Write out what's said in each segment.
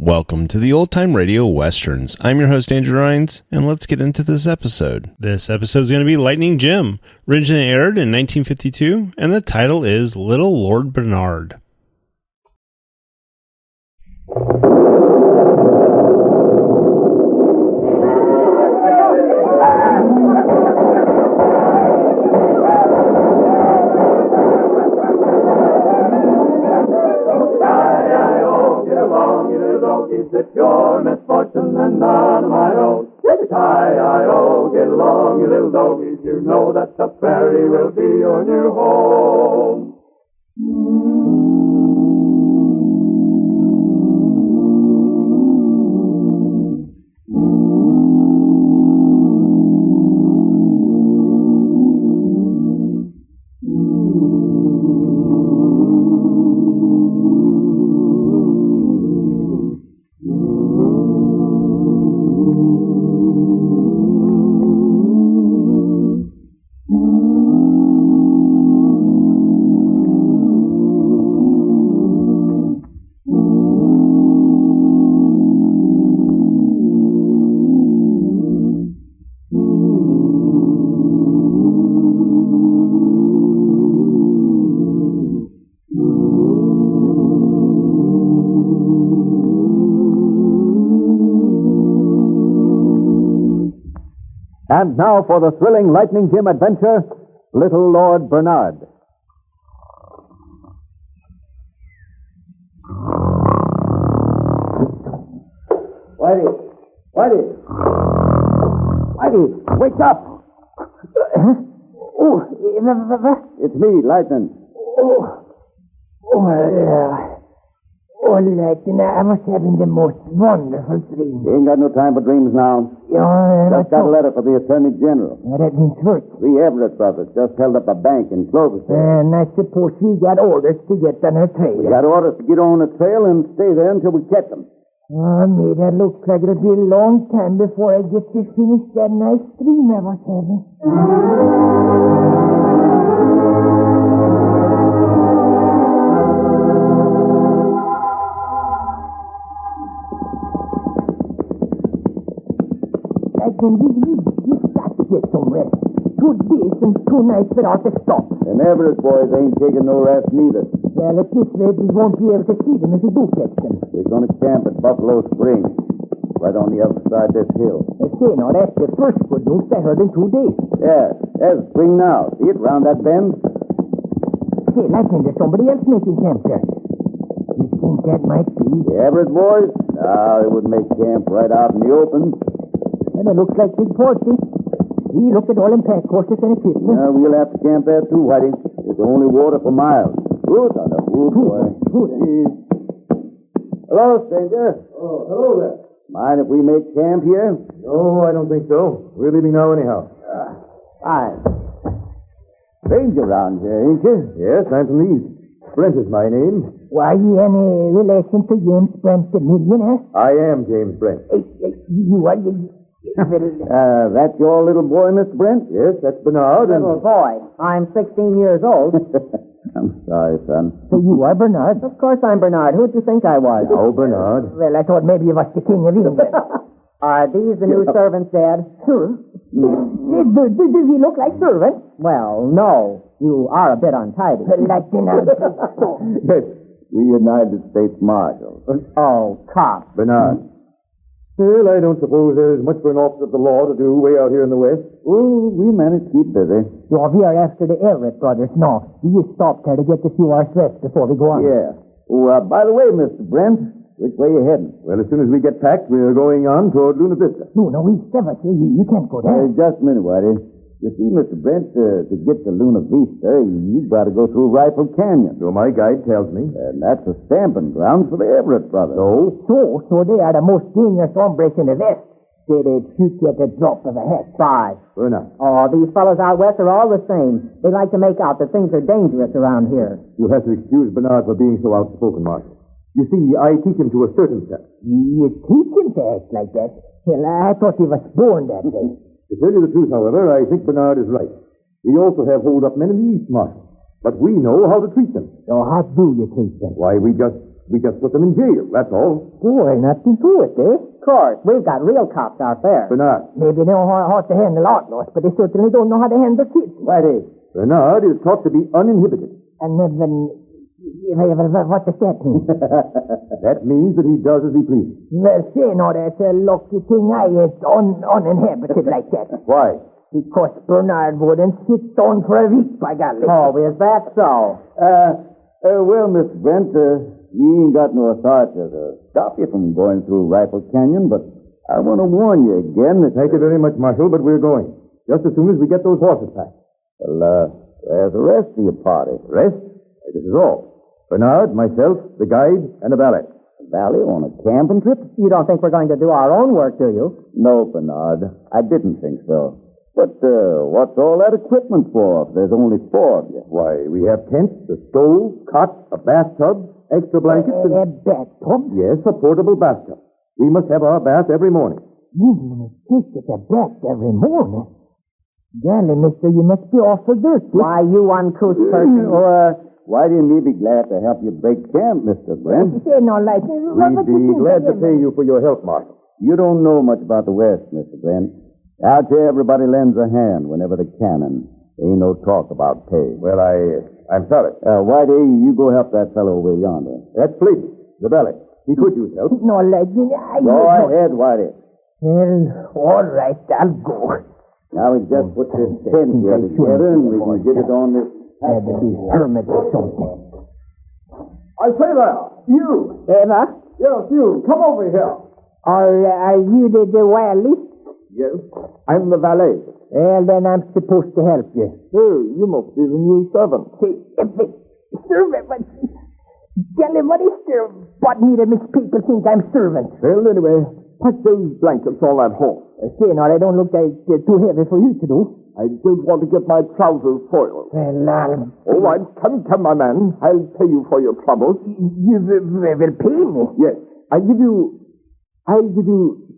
Welcome to the Old Time Radio Westerns. I'm your host, Andrew Rines, and let's get into this episode. This episode is going to be Lightning Jim, originally aired in 1952, and the title is Little Lord Bernard. It's your misfortune and none of my own. Hi-I-O, get along, you little doggies. You know that the prairie will be your new home. And now for the thrilling Lightning Jim adventure, Little Lord Bernard. Whitey, wake up! It's me, Lightning. Oh, Lightning, I was having the most wonderful dream. You ain't got no time for dreams now. Just got a letter for the Attorney General. That means work. The Everett brothers just held up a bank in Cloverton. And I suppose we got orders to get on her trail. We got orders to get on the trail and stay there until we catch them. Oh, me, that looks like it'll be a long time before I get to finish that nice dream I was having. You've got to get some rest. 2 days and 2 nights without a stop. Them Everett boys ain't taking no rest neither. Well, at this rate, we won't be able to see them if we do catch them. We're going to camp at Buffalo Springs, right on the other side of this hill. Say, now, that's the first good news I heard in 2 days. Yeah, there's a spring now. See it round that bend? Say, Lightning, there's somebody else making camp there. You think that might be? The Everett boys? No, they wouldn't make camp right out in the open. And it looks like Big Porky. He looked at all them pack horses and equipment. We'll have to camp there too, Whitey. There's only water for miles. Good on the wood, boy. Hello, stranger. Oh, hello there. Mind if we make camp here? No, I don't think so. We're leaving now anyhow. Fine. Stranger around here, ain't you? Yes, I'm from the East. Brent is my name. Why, you any relation to James Brent, the millionaire? I am James Brent. You are... That's your little boy, Mr. Brent? Yes, that's Bernard. Little boy. I'm 16 years old. I'm sorry, son. So you are Bernard? Of course I'm Bernard. Who'd you think I was? Oh, Bernard. Well, I thought maybe you was the King of England. Are these the new servants, Dad? Sure. Does he look like servants? Well, no. You are a bit untidy. Like Yes, we United States Marshals. Oh, cop. Bernard. Well, I don't suppose there's much for an officer of the law to do way out here in the West. Oh, we managed to keep busy. So we are after the Everett brothers now. You stopped here to get a few hours rest before we go on. Yeah. Oh, by the way, Mr. Brent, which way you heading? Well, as soon as we get packed, we're going on toward Luna Vista. No, East Everett. You can't go there. Just a minute, Whitey. You see, Mr. Brent, to get to Luna Vista, you've got to go through Rifle Canyon. So my guide tells me. And that's a stamping ground for the Everett brothers. So they are the most dangerous hombres in the West. They'd shoot you at the drop of a hat. 5. We're not. Oh, these fellows out west are all the same. They like to make out that things are dangerous around here. You'll have to excuse Bernard for being so outspoken, Marshal. You see, I teach him to a certain set. You teach him to act like that? Well, I thought he was born that way. To tell you the truth, however, I think Bernard is right. We also have hold-up men in the East, Marshal. But we know how to treat them. So how do you treat them? Why, we just We just put them in jail, that's all. Boy, nothing to it, eh? Of course, we've got real cops out there. Bernard. Maybe they know how to handle outlaws, but they certainly don't know how to handle kids. Whitey. Bernard is taught to be uninhibited. And then, what does that mean? That means that he does as he pleases. Well, say, no, that's a lucky thing I ain't uninhabited like that. Why? Because Bernard wouldn't sit down for a week, by golly. Oh, is that so? Well, Mr. Brent, you ain't got no authority to stop you from going through Rifle Canyon, but I want to warn you again that... Thank you very much, Marshal, but we're going. Just as soon as we get those horses packed. Well, there's the rest of your party. Rest? This is all. Bernard, myself, the guide, and a valet. Valley on a camping trip? You don't think we're going to do our own work, do you? No, Bernard. I didn't think so. But what's all that equipment for if there's only 4 of you? Why, we have tents, a stove, cot, a bathtub, extra blankets, and... A bathtub? Yes, a portable bathtub. We must have our bath every morning. You take it a bath every morning. Golly, mister, you must be awful dirty. Why, you uncouth person. Whitey and me be glad to help you break camp, Mr. Brent. Say no like We'd be glad to pay you for your help, Marshal. You don't know much about the West, Mr. Brent. Out there, everybody lends a hand whenever they can, and there ain't no talk about pay. Well, I'm sorry. Whitey, you go help that fellow over yonder. That's Fleet, the valet. He could use help. No like Go ahead, Whitey. Well, all right, I'll go. Now we just put this tent here together, and we can get it on this... Had to be hermit or something. I say there, you. Eva? Yes, you. Come over here. Are you the Wally? Yes, I'm the valet. Well, then I'm supposed to help you. Oh, you must be the new servant. Servant? Golly, what is there? What need of makes people think I'm servant? Well, anyway, pack those blankets on that horse. Say, now, they don't look like they're too heavy for you to do. I don't want to get my trousers soiled. Well, All right, come, my man. I'll pay you for your troubles. you will pay me. Yes, I'll give you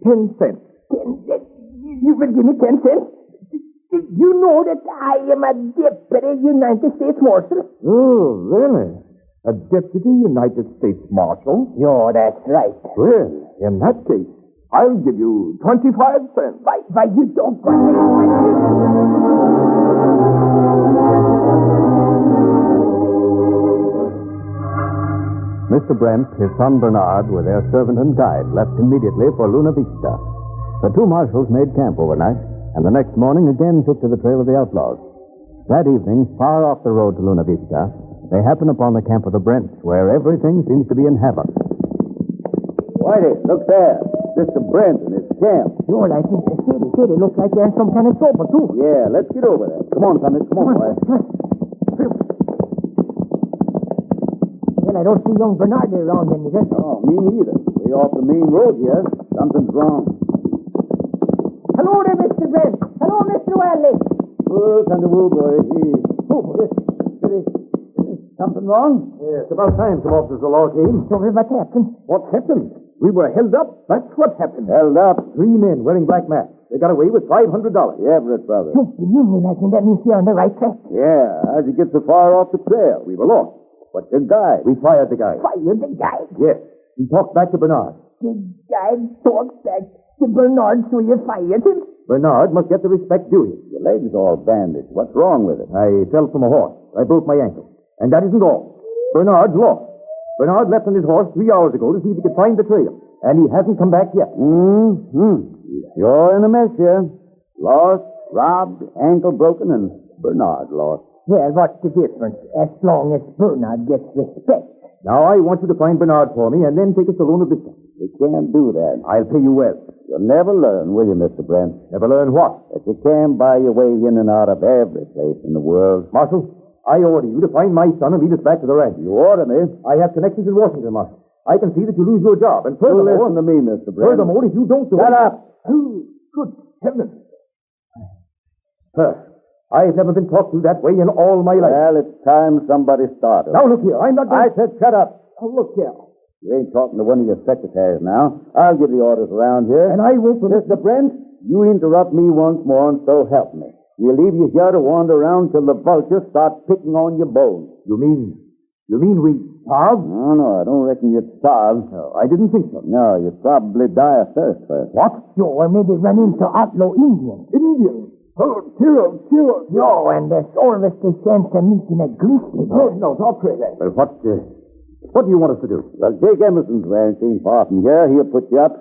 10 cents. 10 cents? You will give me 10 cents? You know that I am a deputy United States Marshal? Oh, really? A deputy United States Marshal? Yeah, that's right. Well, in that case, I'll give you 25 cents. Why, you don't want me. Mr. Brent, his son Bernard, with their servant and guide, left immediately for Luna Vista. The 2 marshals made camp overnight, and the next morning again took to the trail of the outlaws. That evening, far off the road to Luna Vista, they happened upon the camp of the Brents, where everything seems to be in havoc. Whitey, look there. Mr. Brent and his camp. Sure, I think they look like they're in some kind of trouble, too. Yeah, let's get over there. Come on, Thomas. Come on, boy. Well, I don't see young Bernard around any good. Oh, me neither. We're off the main road here. Something's wrong. Hello there, Mr. Brent. Hello, Mr. Wally. Oh, Thunderwood, boy. Something wrong? Yes, about time some officers of the law came. So what happened? What happened? We were held up. That's what happened. Held up. 3 men wearing black masks. They got away with $500. The Everett brothers. Don't believe me, like that means you're on the right track. Yeah, how'd you get so far off the trail? We were lost. But your guide. We fired the guy. Fired the guy. Yes. He talked back to Bernard. The guy talked back to Bernard, so you fired him? Bernard must get the respect due him. Your leg's all bandaged. What's wrong with it? I fell from a horse. I broke my ankle. And that isn't all. Bernard's lost. Bernard left on his horse 3 hours ago to see if he could find the trail. And he hasn't come back yet. You're in a mess here. Lost, robbed, ankle broken, and Bernard lost. Well, what's the difference? As long as Bernard gets respect. Now I want you to find Bernard for me and then take us to Luna Vista. You can't do that. I'll pay you well. You'll never learn, will you, Mr. Brent? Never learn what? That you can't buy your way in and out of every place in the world. Marshal, I order you to find my son and lead us back to the ranch. You order me? I have connections in Washington, Marshal. I can see that you lose your job. And furthermore... Listen to me, Mr. Brent. Furthermore, if you don't do Shut it... up! Oh, good heavens. Sir, I've never been talked to that way in all my life. Well, it's time somebody started. Now, look here, I'm not going... I said shut up. Oh, look here. You ain't talking to one of your secretaries now. I'll give the orders around here. And I won't... Mr. Brent, you interrupt me once more, and so help me. We'll leave you here to wander around till the vultures start picking on your bones. You mean Starve? No, I don't reckon you'd starve. No, I didn't think so. No, you'd probably die of thirst first. What? Yo, or maybe run into outlaw Indians. Indians? Oh, kill them. Yo, and there's always the chance of meeting a grizzly. No, don't pray that. Well, what do you want us to do? Well, Jake Emerson's ranch ain't far from here. He'll put you up.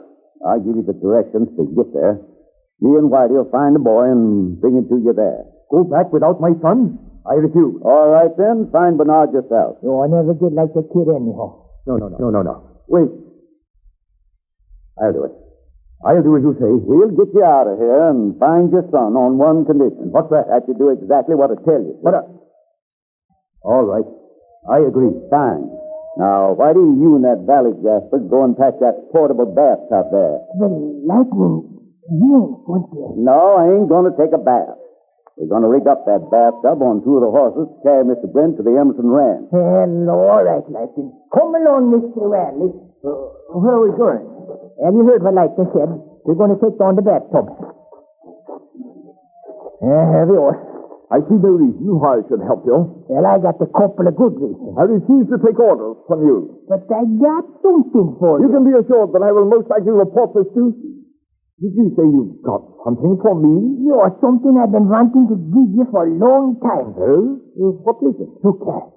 I'll give you the directions to get there. Me and Whitey will find the boy and bring him to you there. Go back without my son? I refuse. All right, then. Find Bernard yourself. Yo, I never did like the kid anyhow. No. Wait. I'll do it. I'll do as you say. We'll get you out of here and find your son on one condition. What's that? That you do exactly what I tell you. All right. I agree. Fine. Now, Whitey, you and that Valley Jasper go and pack that portable bathtub there. Well, Lightning, you ain't going to... No, I ain't going to take a bath. We're going to rig up that bathtub on two of the horses to carry Mr. Brent to the Emerson Ranch. Hello, all right, Lightning. Come along, Mr. Raleigh. Where are we going? Have you heard what Lightning said? We're going to take down the bathtub. Here we are. I see no reason why I should help you. Well, I got a couple of good reasons. I refuse to take orders from you. But I got something for You you. can be assured that I will most likely report this to you. Did you say you've got something for me? You're something I've been wanting to give you for a long time. Oh? What is it? Look at.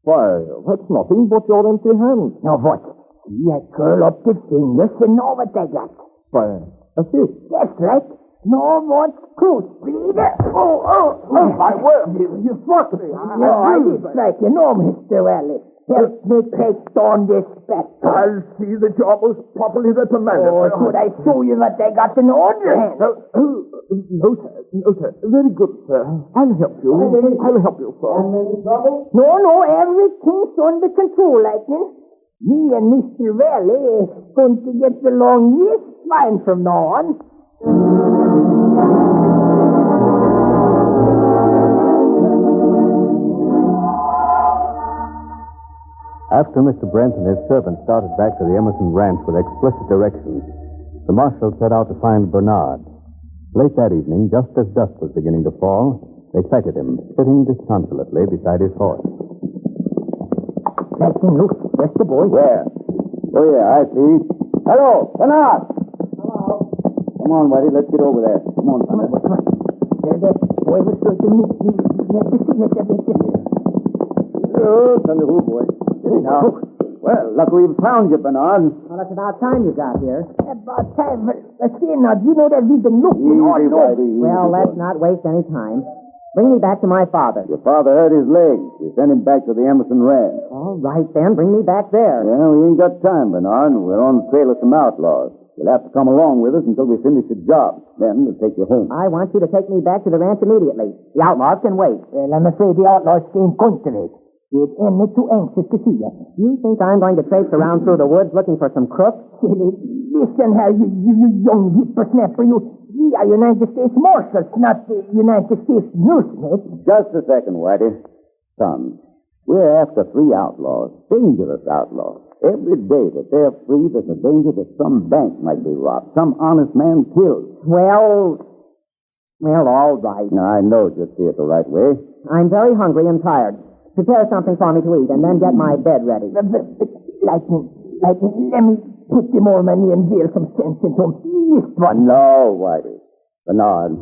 Why, that's nothing but your empty hands. Now what? You curl up the fingers and know what I got. Why, a fish. That's right. No more screws, bleeder. Oh, My word, you forced me. I did like you know, Mr. Raleigh. Help me take down this bathtub. I'll see that you're most properly reprimanded. Oh, should I show you what I got in order hand? No, sir. Very good, sir. I'll help you. Sir. No, everything's under control, Lightning. Me and Mr. Raleigh is going to get along just fine from now on. After Mr. Brent and his servant started back to the Emerson Ranch with explicit directions, the marshal set out to find Bernard. Late that evening, just as dusk was beginning to fall, they sighted him, sitting disconsolately beside his horse. Lightning, look, there's the boy. Where? Oh, yeah, I see. Hello, Bernard! Hello. Come on, Whitey, let's get over there. Come on, Bernard. There, boy was supposed to meet me. Oh, Thunder, who, boy? Now, well, lucky we've found you, Bernard. Well, it's about time you got here. About time, but see now, do you know that we've been looking all Easy, over? Whitey, easy, Well, let's boy. not waste any time. Bring me back to my father. Your father hurt his leg. You sent him back to the Emerson Ranch. All right, then. Bring me back there. Well, we ain't got time, Bernard. We're on the trail of some outlaws. You'll have to come along with us until we finish the job. Then we'll take you home. I want you to take me back to the ranch immediately. The outlaws can wait. Well, I'm afraid the outlaws ain't going to wait. They're only too anxious to see you. You think I'm going to traipse around through the woods looking for some crooks? Listen here, you young whippersnapper. We are United States Marshals, not the United States newsmate. Just a second, Whitey. Son, we're after 3 outlaws. Dangerous outlaws. Every day that they're free, there's a danger that some bank might be robbed, some honest man killed. Well, all right. Now, I know you see it the right way. I'm very hungry and tired. Prepare something for me to eat and then get my bed ready. Lightning, let me put the more money and deal some sense into him. Just one. No, Whitey. Bernard,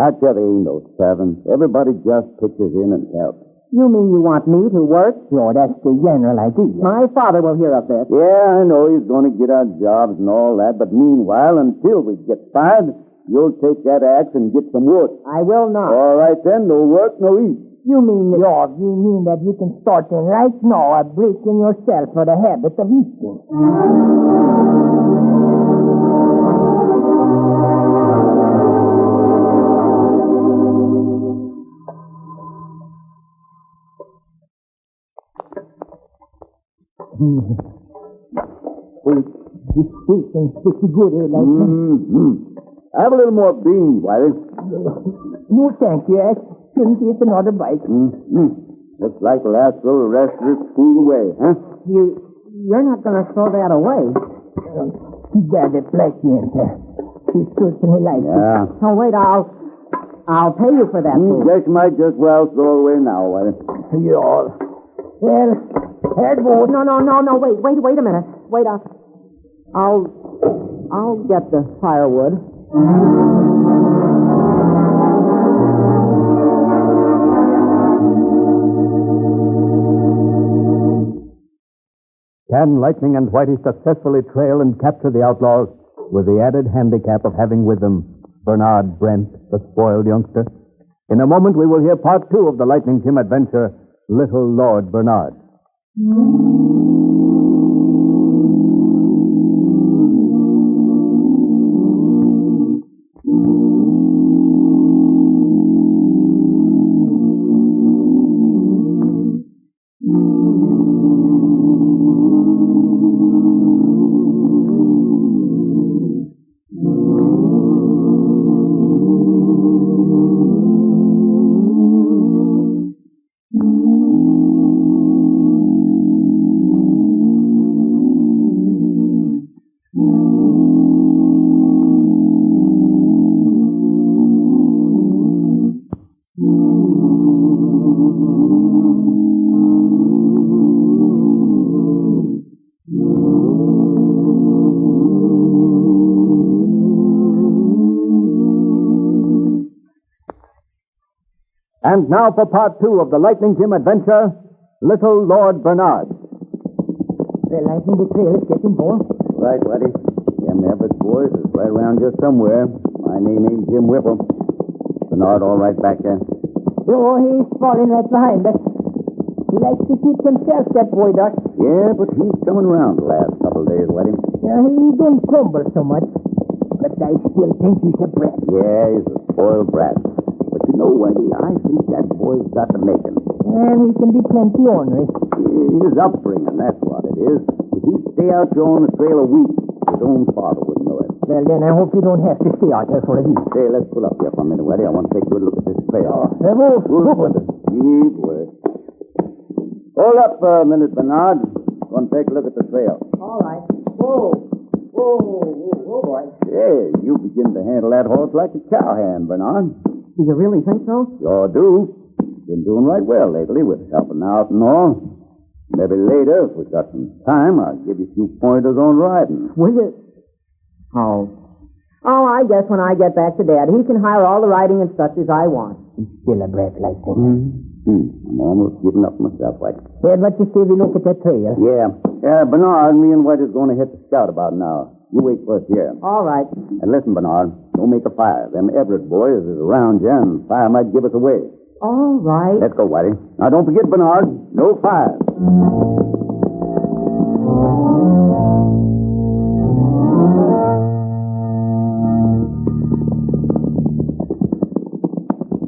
out there ain't no servants. Everybody just pitches in and helps. You mean you want me to work? Sure, that's the general idea. My father will hear of this. Yeah, I know he's going to get our jobs and all that, but meanwhile, until we get fired, you'll take that axe and get some wood. I will not. All right, then. No work, no eat. You mean that you can start in right now breaking yourself for the habit of eating. This steak ain't pretty good, Lightning? Have a little more beans, Whitey. No, thank you. I shouldn't eat another bite. Looks like the last little rest of this food away, huh? You're not going to throw that away. Too bad that Blackie ain't there. He certainly likes it. Yeah. Oh, wait, I'll pay you for that food. Guess you might just well throw it away now, Whitey. Well, There it goes. No, wait a minute. Wait up. I'll get the firewood. Can Lightning and Whitey successfully trail and capture the outlaws with the added handicap of having with them Bernard Brent, the spoiled youngster? In a moment, we will hear part 2 of the Lightning Jim adventure, Little Lord Bernard. And now for part 2 of the Lightning Jim adventure, Little Lord Bernard. The lightning, the trail is getting more. Right, Whitey. Them Everett boys is right around here somewhere. My name ain't Jim Whipple. Bernard all right back there? Oh, he's falling right behind us. He likes to keep himself, that boy, Doc. Yeah, but he's coming around the last couple of days, Whitey. Yeah, he don't crumble so much. But I still think he's a brat. Yeah, he's a spoiled brat. But you know, Whitey, I think that boy's got to make him. And he can be plenty ornery. His upbringing, that's what it is. If he'd stay out here on the trail a week, his own father would know it. Well, then I hope you don't have to stay out there for a week. Hey, let's pull up here for a minute, Whitey. I want to take a good look at this trail. Move. Keep work. Hold up for a minute, Bernard. I want to take a look at the trail. All right. Whoa, boy. Hey, you begin to handle that horse like a cowhand, Bernard. Do you really think so? Sure do. Been doing right well lately with helping out and all. Maybe later, if we got some time, I'll give you a few pointers on riding. Will you? Oh, I guess when I get back to Dad, he can hire all the riding instructors I want. Still a brat like that. I'm almost giving up myself, White. Well, what you say we look at that trail? Yeah, Bernard, me and White is going to hit the scout about now. You wait for us here. All right. And listen, Bernard, don't make a fire. Them Everett boys is around you, and fire might give us away. All right. Let's go, Whitey. Now, don't forget, Bernard, no fire.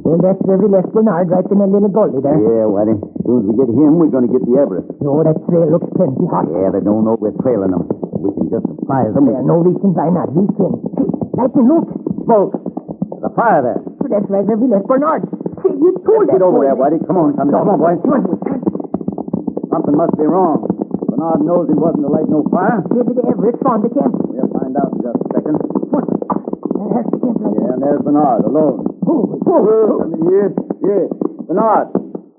Well, that's where we left Bernard, right in a little gully there. Yeah, Whitey. As soon as we get him, we're going to get the Everett. Oh, that trail looks plenty hot. Yeah, they don't know we're trailing them. We can just surprise them. There are no reason why not. We can. See, Lightning, look. Smoke. There's a fire there. So that's right where we left Bernard. See, you told Let's that get over boy. there, Whitey. Come on, come on, boy. Come on. Something must be wrong. Bernard knows he wasn't to light no fire. Maybe the Everett found the camp. We'll find out in just a second. What? There's the camp, Lightning. Yeah, and there's Bernard, alone. Yes. Bernard,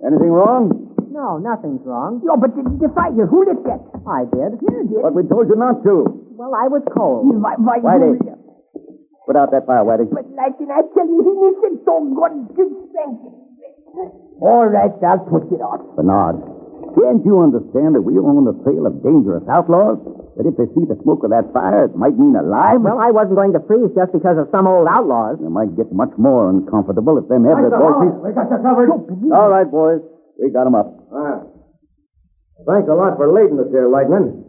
anything wrong? No, nothing's wrong. No, but the fire, who lit that? I did. You did. But we told you not to. Well, I was cold. Why Whitey. you... Put out that fire, Whitey. But Lightning, I tell you, he needs a doggone good spanking. All right, I'll put it on. Bernard, can't you understand that we are on the trail of dangerous outlaws? That if they see the smoke of that fire, it might mean alive? Well, I wasn't going to freeze just because of some old outlaws. They might get much more uncomfortable if them Everett boys... We got you covered. All right, boys. We got 'em up. Thanks a lot for leading us here, Lightning.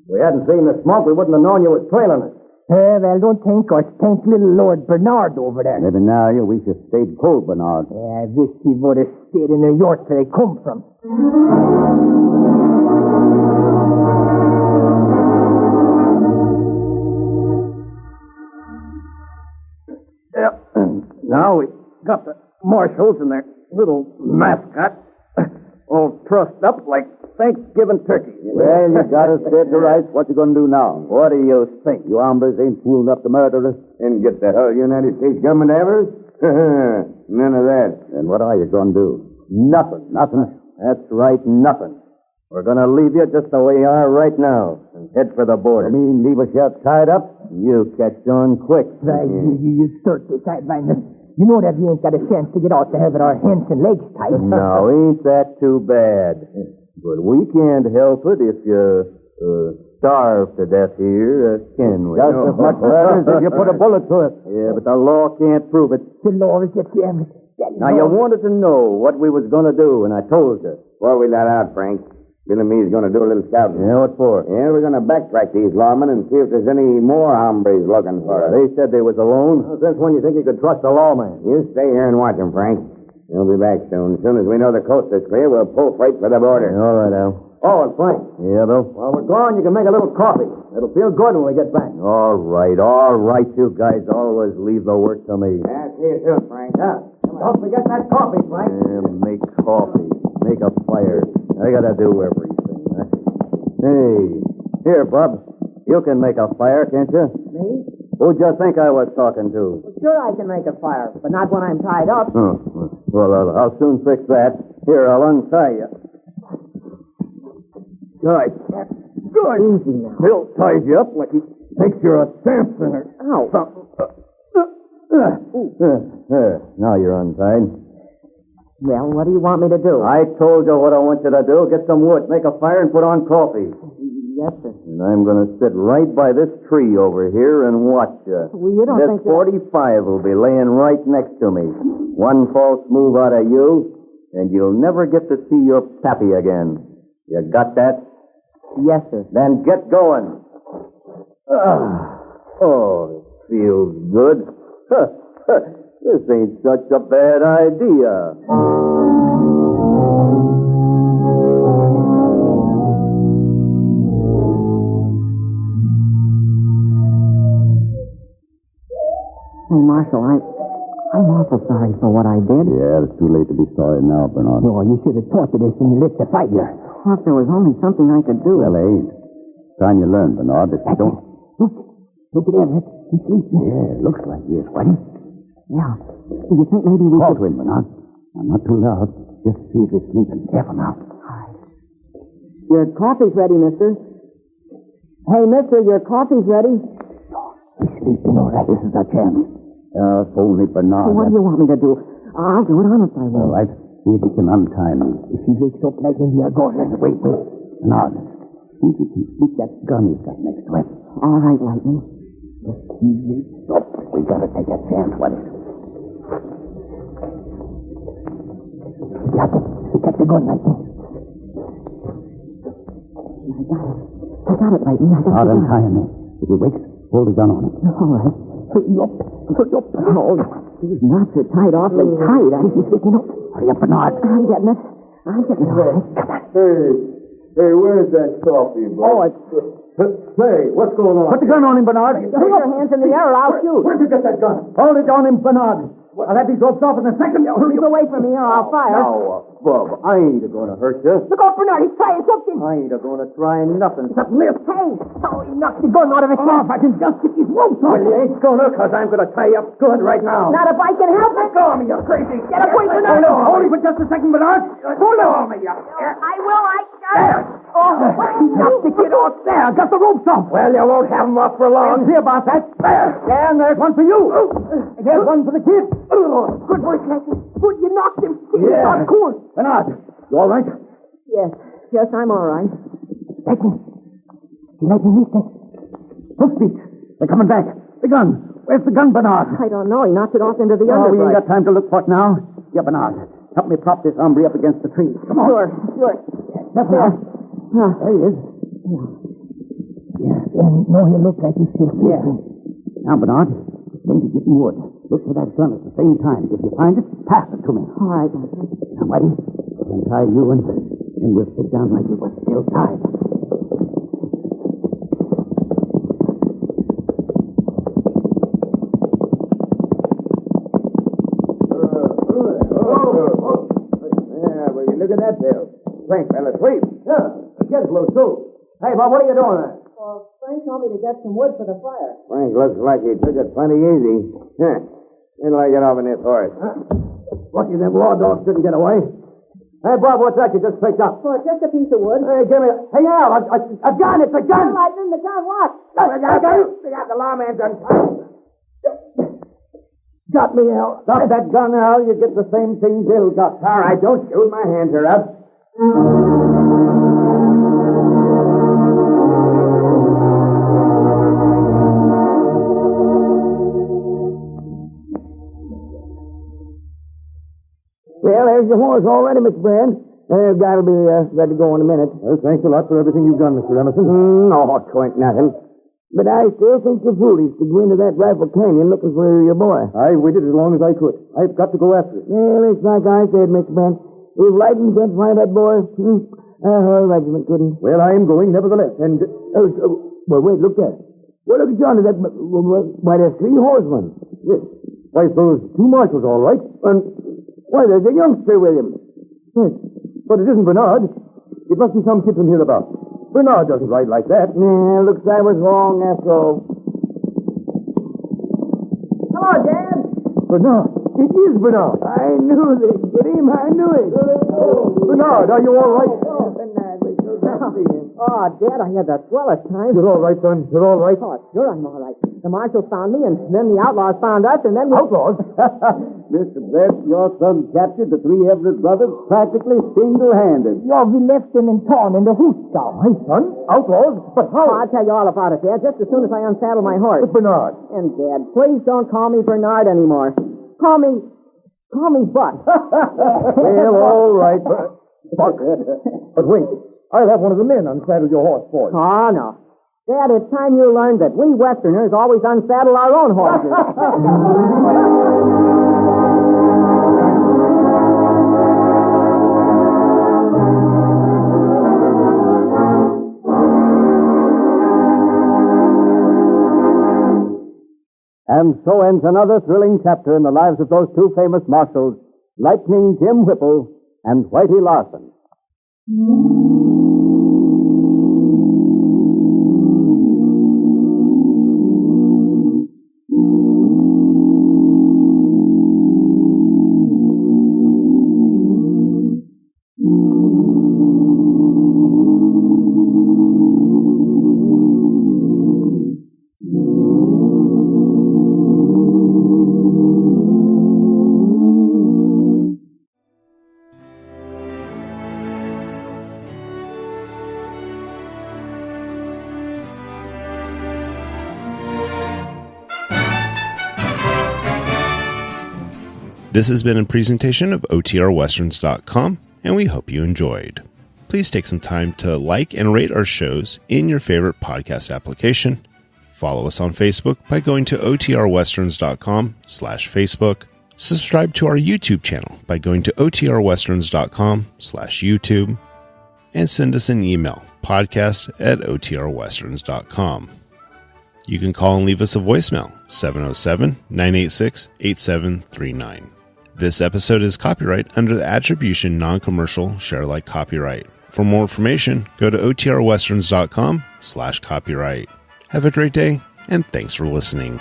If we hadn't seen the smoke, we wouldn't have known you was trailing us. Well, don't thank us. Thank little Lord Bernard over there. Maybe now you wish you stayed cold, Bernard. Yeah, I wish he would have stayed in New York where he come from. Now we got the marshals and their little mascot all trussed up like Thanksgiving turkey. Well, you got us dead to rights. What you gonna do now? What do you think? You hombres ain't fool enough to murder us? And get the whole United States government ever? None of that. Then what are you gonna do? Nothing. Nothing? That's right, nothing. We're going to leave you just the way you are right now and head for the border. You mean leave us here tied up? You catch on quick. Right, you certainly sidelined us. You know that we ain't got a chance to get out there with our hands and legs tied. No, ain't that too bad? But we can't help it if you starve to death here, can we? Just as much better as if you put a bullet through it. Yeah, but the law can't prove it. The law is against you. Now, you wanted to know what we was going to do, and I told you. Before we let out, Frank, Bill and me's going to do a little scouting. Yeah, what for? Yeah, we're going to backtrack these lawmen and see if there's any more hombres looking for us. They said they was alone. Well, since when you think you could trust a lawman? You stay here and watch them, Frank. They'll be back soon. As soon as we know the coast is clear, we'll pull freight for the border. All right, Al. Oh, and Frank, Yeah, Bill? while we're gone, you can make a little coffee. It'll feel good when we get back. All right. You guys always leave the work to me. Yeah, see you soon, Frank. Yeah. Don't forget that coffee, Frank. Make coffee. Make a fire. I gotta do everything. Huh? Hey, here, Bub. You can make a fire, can't you? Me? Who'd you think I was talking to? Sure, I can make a fire, but not when I'm tied up. Oh, well, I'll soon fix that. Here, I'll untie you. Right. Good. Easy now. Bill ties you up like he thinks you're a Samson or Ow. something. Now you're untied. Well, what do you want me to do? I told you what I want you to do. Get some wood, make a fire, and put on coffee. Yes, sir. And I'm going to sit right by this tree over here and watch you. Well, you don't This think that... 45 will be laying right next to me. One false move out of you, and you'll never get to see your pappy again. You got that? Yes, sir. Then get going. Oh, it feels good. This ain't such a bad idea. Hey, Marshal, I'm awful sorry for what I did. Yeah, it's too late to be sorry now, Bernard. Oh, you should have tortured us when you lit the fire. Well, if there was only something I could do. Well, ain't. Time you learn, Bernard, that you don't... Look at him. He's sleeping. Yeah, looks like he is. What? Yeah. Do you think maybe we Call could... to him, Bernard. Now, not too loud. Just see if he's sleeping. Careful now. Your coffee's ready, mister. Hey, mister, your coffee's ready. He's sleeping, all right. This is our chance. If only Bernard... What do you want me to do? I'll do it honest, I will. All right. See if he can untie me. If he wakes up like we are going, wait. Bernard, see if he can sneak that gun he's got next to him. All right, Lightning. If he wakes up, we gotta take a chance with it. Got it. He got the gun, Lightning. I got it, Lightning. I got Now it. untie him. If he wakes, hold the gun on him. All right. Hurry up. Oh, these knots are tied awfully tight. He's waking up. Hurry up, Bernard. I'm getting it. All right. Hey, where's that coffee, boy? Oh, it's... Say, what's going on? Put the gun on him, Bernard. Put your hands in the air or I'll shoot. Where'd you get that gun? Hold it on him, Bernard. I'll have these ropes off in a second. Keep away from me or I'll fire. Now, Bub, I ain't going to hurt you. Look out, Bernard. He's trying something. I ain't going to try nothing. Lift. Hey. Oh, he knocked the gun out of his mouth. I can just get his ropes off. Well, you ain't gonna, because I'm going to tie you up good right now. Not if I can help it. Let go of me, you crazy. Get away, Bernard. Hold him for just a second, Bernard. Hold on me, you. I will. Oh, he knocked the kid off there. Got the ropes off. Well, you won't have them off for long. See about that. There. Yeah, and there's one for you. Here's one for the kid. Good work, Captain. Good, you knocked him. Yeah. Cool. Bernard, you all right? Yes, I'm all right. Lightning. Lightning, listen. Hoofbeats. They're coming back. The gun. Where's the gun, Bernard? I don't know. He knocked it off into the Oh, we ain't underbrush. got time to look for it now. Yeah, Bernard. Help me prop this hombre up against the tree. Come on. Sure. There he is. Yeah, and no, he looked like he's still sleeping. Now, Bernard, going to get wood. Look for that gun at the same time. If you find it, pass it to me. All right. Now, Whitey, we'll untie you and we'll sit down like we were still tied. Yeah, well, you look at that, Bill. Frank fell asleep. Yeah, the kid's loose, too. Hey, Bob, what are you doing there? Well, Frank told me to get some wood for the fire. Frank looks like he took it plenty easy. Wait till I get off on this horse. Lucky them law dogs didn't get away. Hey, Bob, what's that you just picked up? Oh, just a piece of wood. Hey, give me a... Hey, Al, a gun! It's a gun! Lightning, the gun, what? I got the lawman's gun. Got me, Al. Stop that gun, Al. You get the same thing Bill got. All right, don't shoot. My hands are up. Well, there's your horse already, Mr. Brand. The guy will be ready to go in a minute. Well, thanks a lot for everything you've done, Mr. Emerson. No, it ain't nothing. But I still think you're foolish to go into that Rifle Canyon looking for your boy. I waited as long as I could. I've got to go after him. Well, it's like I said, Mr. Brand. If Lightning can't find that boy, our regiment couldn't. Well, I am going, nevertheless, and... Well, wait, look there. Well, look at yonder. Why, there's 3 horsemen. Yes. Why, those 2 marshals, all right. And, why, there's a youngster with him. Yes. But it isn't Bernard. It must be some kid from hereabouts. Bernard doesn't ride like that. Yeah, looks I was wrong after all. Hello, Dad. Bernard. It is Bernard. I knew they'd get him. I knew it. Bernard, are you all right? Oh, Dad, I had the swellest time. You're all right, son. You're all right. Oh, sure I'm all right. The marshals found me, and then the outlaws found us, and then we... Outlaws? Mr. Brett, your son captured the 3 Everett brothers practically single-handed. Yeah, we left them in town in the hootstown. My son? Outlaws? But Oh, how? I'll tell you all about it, Dad, just as soon as I unsaddle my horse. But Bernard. And, Dad, please don't call me Bernard anymore. Call me Buck. Well, all right. Buck. But wait. I'll have one of the men unsaddle your horse for you. Oh, no. Dad, it's time you learned that we Westerners always unsaddle our own horses. And so ends another thrilling chapter in the lives of those 2 famous marshals, Lightning Jim Whipple and Whitey Larson. This has been a presentation of OTRWesterns.com, and we hope you enjoyed. Please take some time to like and rate our shows in your favorite podcast application. Follow us on Facebook by going to OTRWesterns.com/Facebook. Subscribe to our YouTube channel by going to OTRWesterns.com/YouTube. And send us an email, podcast@OTRWesterns.com. You can call and leave us a voicemail, 707-986-8739. This episode is copyright under the Attribution Non-Commercial Share-alike copyright. For more information, go to OTRWesterns.com/copyright. Have a great day, and thanks for listening.